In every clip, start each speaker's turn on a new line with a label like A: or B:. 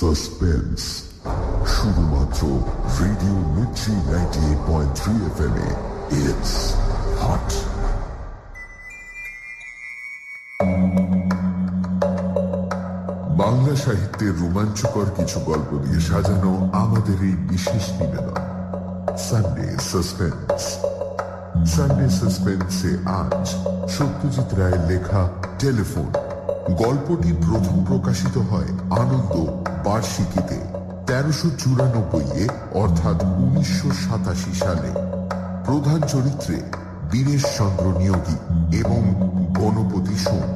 A: Suspense শুধুমাত্র radio Mirchi 98.3 FM A it's hot. Bangla সাহিত্যের রোমাঞ্চকর কিছু গল্প দিয়ে সাজানো আমাদের এই বিশেষ নিবেদন সানডে সাসপেন্স। সানডে সাসপেন্সে আজ সত্যজিৎ রায়ের লেখা টেলিফোন গল্পটি প্রথম প্রকাশিত হয় আনন্দ বার্ষিকীতে 1394-এ অর্থাৎ 1987 সালে। প্রধান চরিত্রে বীরেশ চন্দ্র নিয়োগী এবং গণপতি সোম।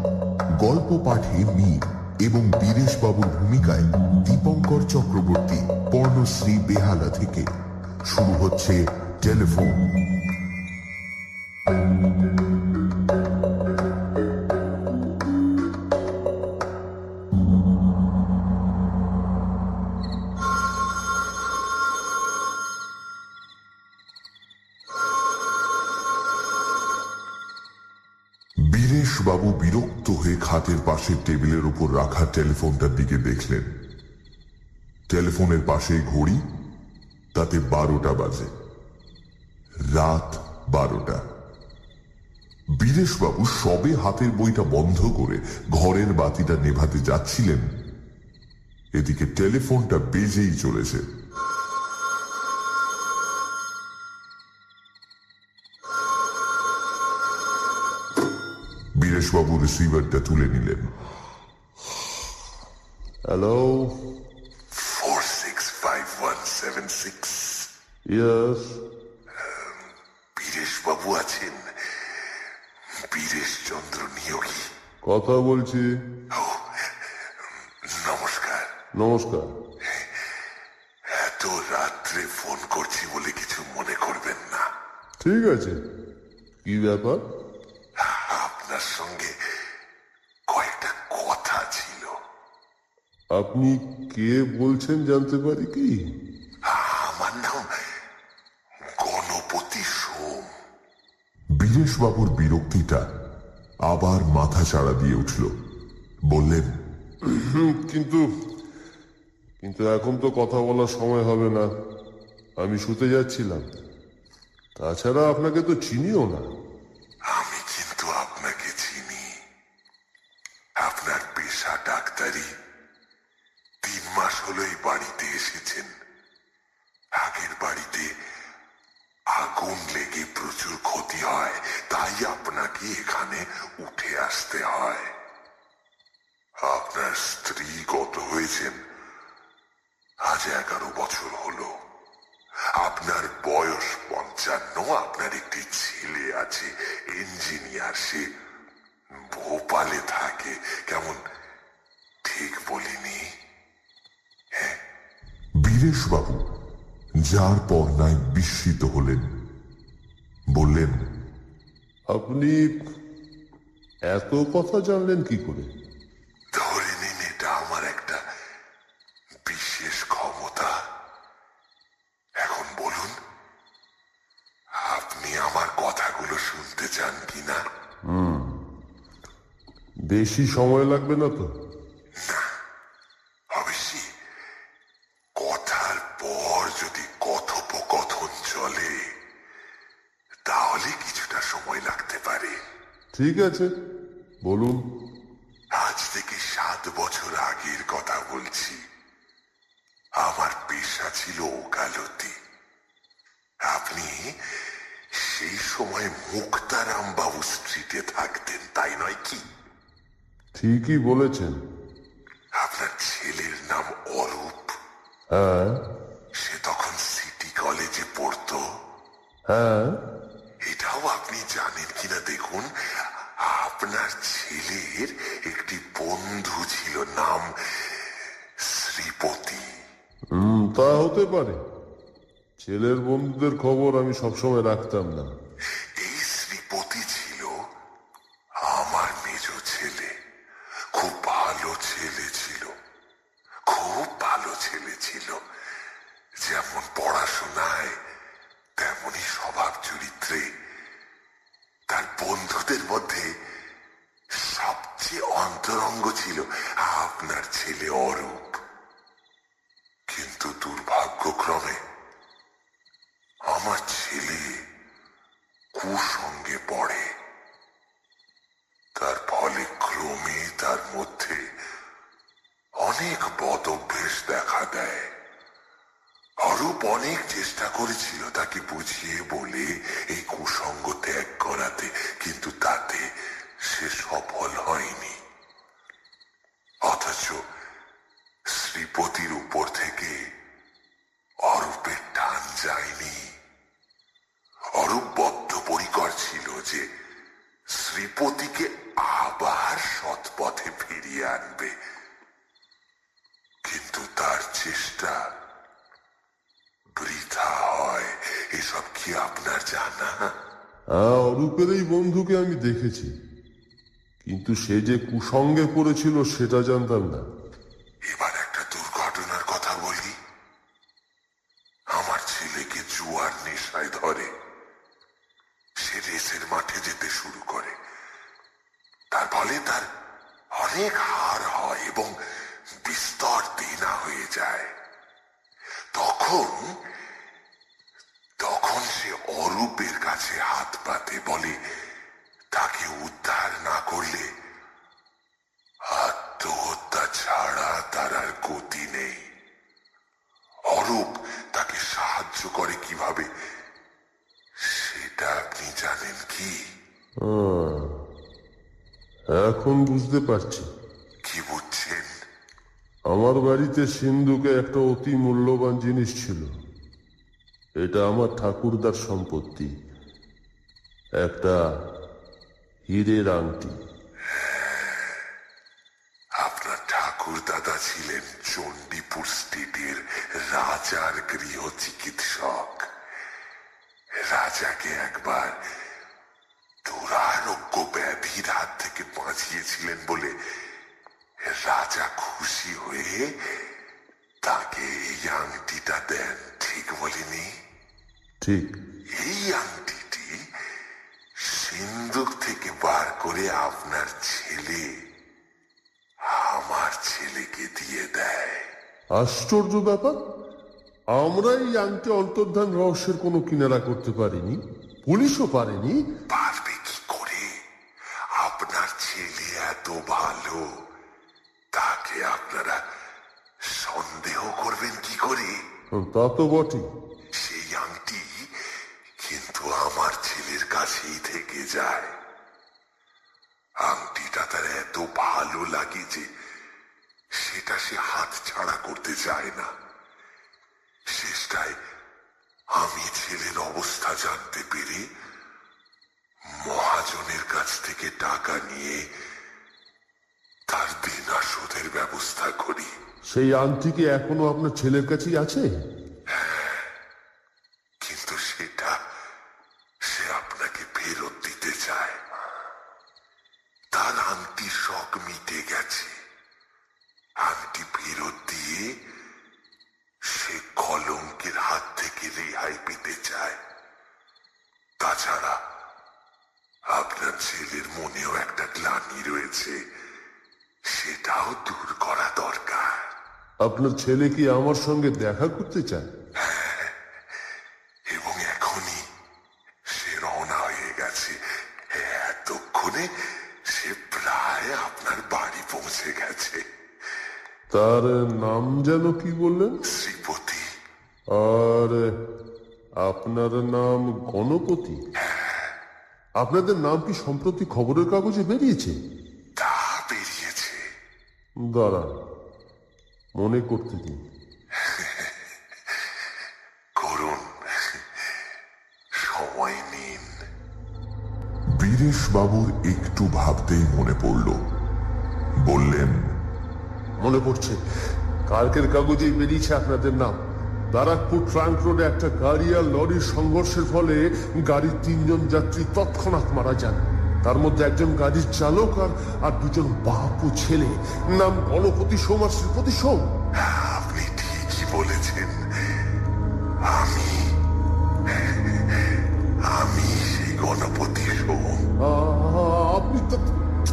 A: গল্প পাঠে মীর এবং বীরেশ বাবুর ভূমিকায় দীপঙ্কর চক্রবর্তী পর্ণশ্রী বেহালা থেকে। শুরু হচ্ছে টেলিফোন। বাবু বিরক্ত হয়ে খাটের পাশের টেবিলের উপর রাখা টেলিফোনটার দিকে দেখলেন। টেলিফোনের পাশে ঘড়ি, তাতে 12টা বাজে, রাত 12টা। বীরেশবাবু সবে হাতের বইটা বন্ধ করে ঘরের বাতিটা নেভাতে যাচ্ছিলেন, এদিকে টেলিফোনটা বেজেই চলেছে। বীরেশবাবু রিসিভারটা তুলে নিলেন।
B: হ্যালো,
A: 465176।
B: ইয়েস।
A: বীরেশবাবু আছেন? বীরেশ চন্দ্র নিয়োগী
B: কথা বলছি।
A: নমস্কার।
B: নমস্কার।
A: এত রাত্রে ফোন করছি বলে কিছু মনে করবেন না।
B: ঠিক আছে, কি ব্যাপার?
A: আপনার সঙ্গে কয়েকটা কথা ছিল।
B: আপনি কে বলছেন জানতে পারি কি?
A: আমার নাম গণপতি সোম। বীরেশবাবুর বিরক্তিটা আবার মাথা চাড়া দিয়ে উঠল। বললেন,
B: কিন্তু এখন তো কথা বলার সময় হবে না, আমি শুতে যাচ্ছিলাম। তাছাড়া আপনাকে তো চিনিও না।
A: আমি কিন্তু আপনাকে চিনি। আপনার পেশা ডাক্তারি। 3 মাস হলো এই বাড়িতে এসেছেন। আগের বাড়িতে আগুন লেগে প্রচুর ক্ষতি হয়, তাই আপনাকে এখানে উঠে আসতে হয়। আপনার স্ত্রী গত হয়েছেন আজ 11 বছর হলো। আপনার বয়স 55। আপনার একটি ছেলে আছে, ইঞ্জিনিয়ার। সে ভোপালে থাকে। কেমন ঠিক বলিনি? হ্যাঁ। বীরেশবাবু যার পর নাই বিস্মিত হলেন। বললেন,
B: আপনি এত কথা জানলেন কি করে?
A: ধরে নিন এটা আমার একটা বিশেষ ক্ষমতা। এখন বলুন, আপনি আমার কথাগুলো শুনতে চান কিনা?
B: বেশি সময় লাগবে না তো?
A: না, অবশ্যই। কথার পর যদি কথোপকথন চলে তাহলে কিছুটা সময় লাগতে পারে।
B: ঠিক আছে, বলুন।
A: আজ থেকে 7 বছর আগের কথা বলছি। আমার পেশা ছিল ওকালতি। আপনি সেই সময় মুক্তারাম বাবু স্ট্রিটে থাকতেন, তাই নয় কি?
B: ঠিকই বলেছেন।
A: আপনার ছেলের নাম অরূপ।
B: হ্যাঁ।
A: সে তখন সিটি কলেজে পড়তো।
B: হ্যাঁ।
A: এটাও আপনি জানেন কিনা দেখুন, আপনার ছেলের একটি বন্ধু ছিল, নাম শ্রীপতি।
B: তা হতে পারে। ছেলের বন্ধুদের খবর আমি সবসময় রাখতাম না।
A: এই শ্রীপতি ছিল আমার মেজ ছেলে। খুব ভালো ছেলে ছিল, খুব ভালো ছেলে ছিল। যেমন পড়াশোনায় তেমনই স্বভাব চরিত্রে। তার বন্ধুদের মধ্যে সবচেয়ে অন্তরঙ্গ ছিল আপনার ছেলে অরূপ। ভাগ্যক্রমে আমার ছেলে কুসঙ্গে পড়ে। তার ফলে ক্রমে তার মধ্যে অনেক বদ অভ্যেস দেখা দেয়। অরূপ অনেক চেষ্টা করেছিল তাকে বুঝিয়ে বলে এই কুসঙ্গ ত্যাগ করাতে, কিন্তু তাতে সে সফল হয়নি। অথচ শ্রীপতির উপর থেকে অরূপের টান যায়নি। অরূপ বদ্ধপরিকর ছিল যে শ্রীপতিকে আবার সৎপথে ফিরিয়ে আনবে, কিন্তু তার চেষ্টা বৃথা হয়। এসব কি আপনার জানা?
B: অরূপের এই বন্ধুকে আমি দেখেছি, কিন্তু সে যে কুসঙ্গে পড়েছিল সেটা জানতাম না।
A: এবার একটা দুর্ঘটনার কথা বলি। আমার ছেলেকে জুয়ার নেশায় ধরে। সে রেসের মাঠে যেতে শুরু করে। তার ফলে তার অনেক হার হয় এবং বিস্তর দেনা হয়ে যায়। তখন তখন সে অরূপের কাছে হাত পাতে, বলে তাকে উদ্ধার না করলে আত্মহত্যা ছাড়া তার আর গতি নেই। অরূপ তাকে সাহায্য করে কিভাবে সেটা আপনি জানেন কি?
B: এখন বুঝতে পারছি।
A: কি বুঝছেন?
B: আমার বাড়িতে সিন্ধুকে একটা অতি মূল্যবান জিনিস ছিল। এটা আমার ঠাকুরদার সম্পত্তি, একটা হীরের আংটি।
A: আপনার ঠাকুর দাদা ছিলেন চণ্ডীপুর স্টেটের রাজার গৃহ চিকিৎসক। রাজাকে একবার দুরারোগ্য ব্যাধির হাত থেকে বাঁচিয়েছিলেন বলে রাজা খুশি হয়ে তাকে এই আংটিটা দেন। ঠিক বলিনি?
B: ঠিক।
A: এই আংটিটি সিন্ধুক থেকে বার করে আপনার ছেলে আমার ছেলেকে দিয়ে দেয়।
B: আশ্চর্য ব্যাপার, আমরা এই আংটি অন্তর্ধান রহস্যের কোনো কিনারা করতে পারিনি, পুলিশও পারেনি।
A: পারবে কি করে? আপনার ছেলে এত ভালো, তাকে আপনারা সন্দেহ করবেন কি করে?
B: তা তো বটেই।
A: সেই আংটি কিন্তু আমার ছেলের কাছেই থেকে যায়। আংটিটা তার এত ভালো লাগে যে সেটা সে হাত ছাড়া করতে চায় না। শেষটায় আমি ছেলের অবস্থা জানতে পেরে মহাজনের কাছ থেকে টাকা নিয়ে তার বিনা সুদের ব্যবস্থা করি।
B: সেই আংটি কি এখনো আপনার ছেলের কাছেই আছে?
A: কিন্তু সেটা সে আপনাকে ফেরত দিতে চায়। তার আংটির শখ মিটে গেছে। আংটি ফেরত দিয়ে সে কলঙ্কের হাত থেকে রেহাই পেতে চায়। তাছাড়া আপনার ছেলের মনেও একটা গ্লানি রয়েছে, সেটাও দূর করা দরকার।
B: আপনার ছেলে কি আমার সঙ্গে দেখা করতে চায়?
A: এবং এখনই সে রওনা হয়ে গেছে। এতক্ষণে সে প্রায় আপনার বাড়ি পৌঁছে গেছে।
B: তার নাম যেন কি বললেন?
A: শ্রীপতি।
B: আর আপনার নাম গণপতি? আপনাদের নাম কি সম্প্রতি খবরের কাগজে বেরিয়েছে?
A: তা বেরিয়েছে।
B: দাঁড়ান, মনে করতে দিন।
A: করুন, সময় নিন।
C: বীরেশ বাবুর একটু ভাবতেই মনে পড়ল। বললেন,
B: মনে পড়ছে, কালকের কাগজেই বেরিয়েছে আপনাদের নাম। ব্যারাকপুর ট্রাঙ্ক রোডে একটা গাড়ি আর লরির সংঘর্ষের ফলে গাড়ির 3 জন যাত্রী তৎক্ষণাৎ মারা যান। তার মধ্যে একজন গাড়ির চালক আর 2 জন বাপ ও ছেলে, নাম গণপতি সোম আর শ্রীপতি সোম।
A: আপনি ঠিকই বলেছেন। আমি আমি সেই গণপতি সোম।
B: আপনি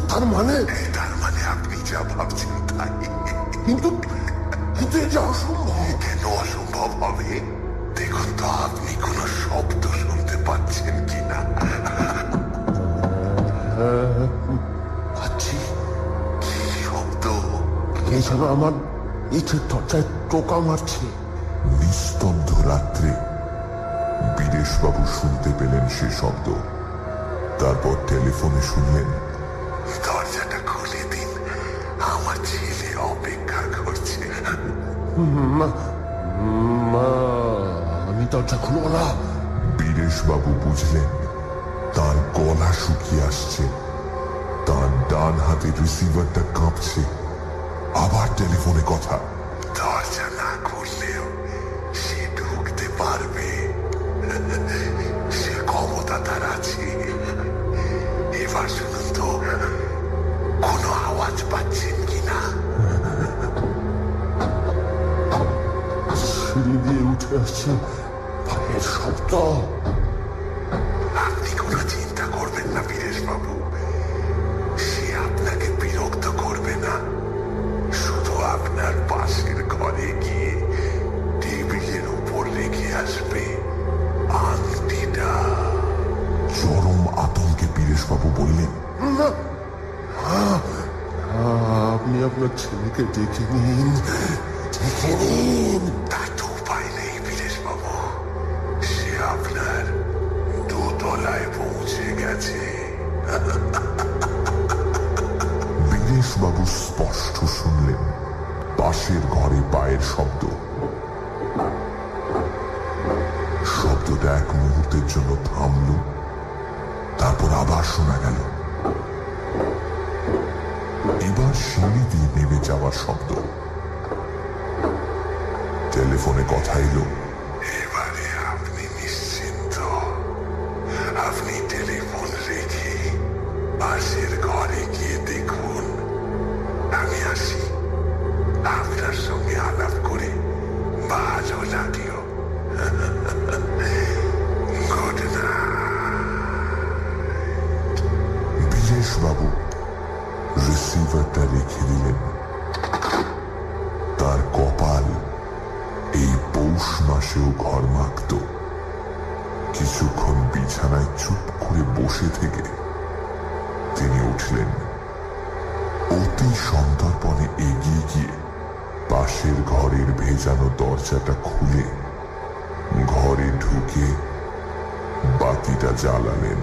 B: তার মানে?
A: তার মানে আপনি যা ভাবছেন তাই।
B: কিন্তু কিন্তু এটা অসম্ভব।
A: কেন অসম্ভব হবে?
B: যেন আমার ইটের দরজায় টোকা মারছে।
C: নিস্তব্ধ রাত্রে বীরেশবাবু শুনতে পেলেন সে শব্দ। তারপর টেলিফোনে শুনলেন,
A: দরজাটা খুলে দিন, আমার ছেলে অপেক্ষা করছে।
B: মা, মা, আমি দরজা খুলব না।
C: বীরেশবাবু বুঝলেন তার গলা শুকিয়ে আসছে, তার ডান হাতের রিসিভারটা কাঁপছে। আবার টেলিফোনে কথা।
A: দরজা না খুললেও সে ঢুকতে পারবে, সে ক্ষমতা তার আছে। এবার শুনুন তো, কোনো আওয়াজ পাচ্ছেন কিনা?
B: সিঁড়ি দিয়ে উঠে আসছে পায়ের শব্দ।
A: আপনি কোনো চিন্তা করবেন না বীরেশবাবু, সে আপনাকে বিরক্ত করবে না। শুধু আপনার পাশের ঘরে গিয়ে টেবিলের উপর রেখে আসবে আংটিটা।
C: চরম আতঙ্কে বীরেশবাবু বললেন,
B: আপনি আপনার ছেলেকে ডেকে নিন, ডেকে নিন।
A: তা তো উপায় নেই বীরেশবাবু, সে আপনার দোতলায় পৌঁছে গেছে।
C: বীরেশবাবু স্পষ্ট শুনলেন পাশের ঘরে পায়ের শব্দ। শব্দটা এক মুহূর্তের জন্য থামল, তারপর আবার শোনা গেল। এবার সিঁড়ি দিয়ে নেমে যাওয়ার শব্দ। টেলিফোনে কথা এলো,
A: এবারে আপনি নিশ্চিন্ত। আপনি টেলিফোন রেখে পাশের ঘরে গিয়ে দেখুন। আমি আসি, আপনার সঙ্গে আলাপ করে ভালো লাগলো। Good night.
C: বীরেশবাবু রিসিভারটা রেখে দিলেন। তার কপাল এই পৌষ মাসেও ঘর্মাক্ত। কিছুক্ষণ বিছানায় চুপ করে বসে থেকে তিনি উঠলেন। অতি সন্তর্পণে এগিয়ে গিয়ে পাশের ঘরের ভেজানো দরজাটা খুলে ঘরে ঢুকে বাতিটা জ্বালালেন।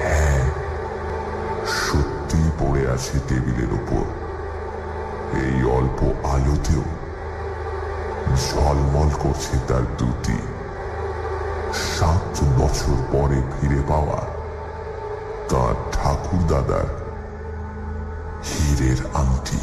C: হ্যাঁ, সত্যি পড়ে আছে টেবিলের উপর। এই অল্প আলোতেও ঝলমল করছে তার দুটি 7 বছর পরে ফিরে পাওয়া তার ঠাকুর দাদার হীরের আংটি।